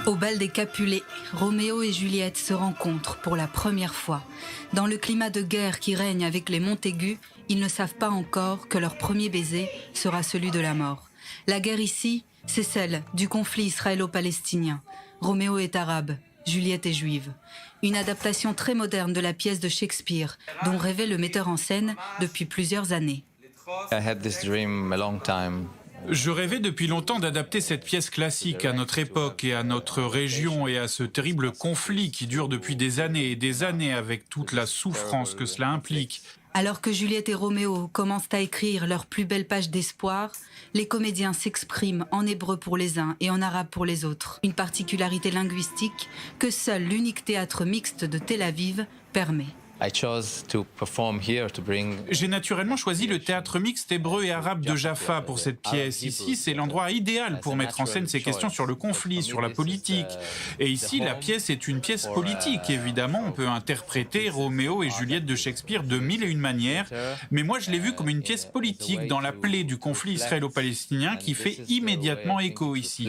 Au bal des Capulets, Roméo et Juliette se rencontrent pour la première fois. Dans le climat de guerre qui règne avec les Montaigu, ils ne savent pas encore que leur premier baiser sera celui de la mort. La guerre ici, c'est celle du conflit israélo-palestinien. Roméo est arabe, Juliette est juive. Une adaptation très moderne de la pièce de Shakespeare, dont rêvait le metteur en scène depuis plusieurs années. Je rêvais depuis longtemps d'adapter cette pièce classique à notre époque et à notre région et à ce terrible conflit qui dure depuis des années et des années avec toute la souffrance que cela implique. Alors que Juliette et Roméo commencent à écrire leur plus belle page d'espoir, les comédiens s'expriment en hébreu pour les uns et en arabe pour les autres. Une particularité linguistique que seul l'unique théâtre mixte de Tel Aviv permet. J'ai naturellement choisi le théâtre mixte hébreu et arabe de Jaffa pour cette pièce. Ici, c'est l'endroit idéal pour mettre en scène ces questions sur le conflit, sur la politique. Et ici, la pièce est une pièce politique. Évidemment, on peut interpréter Roméo et Juliette de Shakespeare de mille et une manières, mais moi, je l'ai vue comme une pièce politique dans la plaie du conflit israélo-palestinien qui fait immédiatement écho ici.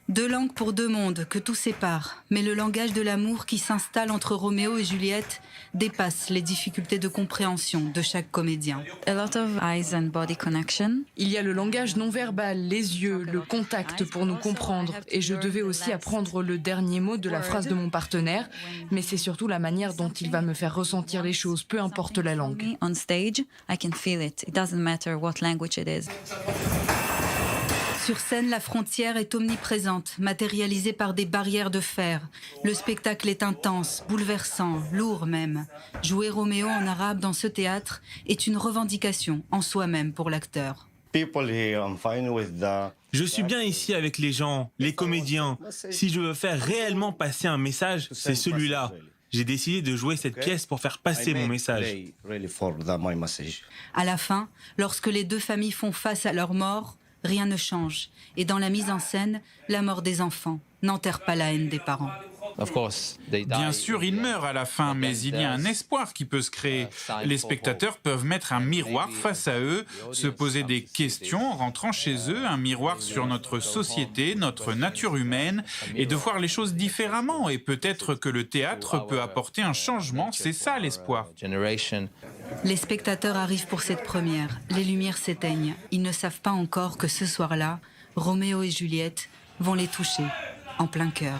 Deux langues pour deux mondes que tout sépare, mais le langage de l'amour qui s'installe entre Roméo et Juliette dépasse les difficultés de compréhension de chaque comédien. A lot of eyes and body connection. Il y a le langage non verbal, les yeux, le contact pour nous comprendre. Et je devais aussi apprendre le dernier mot de la phrase de mon partenaire, mais c'est surtout la manière dont il va me faire ressentir les choses, peu importe la langue. On stage, I can feel it. It doesn't matter what language it is. Sur scène, la frontière est omniprésente, matérialisée par des barrières de fer. Le spectacle est intense, bouleversant, lourd même. Jouer Roméo en arabe dans ce théâtre est une revendication en soi-même pour l'acteur. Je suis bien ici avec les gens, les comédiens. Si je veux faire réellement passer un message, c'est celui-là. J'ai décidé de jouer cette pièce pour faire passer mon message. À la fin, lorsque les deux familles font face à leur mort, rien ne change. Et dans la mise en scène, la mort des enfants n'enterre pas la haine des parents. Bien sûr, ils meurent à la fin, mais il y a un espoir qui peut se créer. Les spectateurs peuvent mettre un miroir face à eux, se poser des questions en rentrant chez eux, un miroir sur notre société, notre nature humaine, et de voir les choses différemment. Et peut-être que le théâtre peut apporter un changement, c'est ça l'espoir. Les spectateurs arrivent pour cette première. Les lumières s'éteignent. Ils ne savent pas encore que ce soir-là, Roméo et Juliette vont les toucher en plein cœur.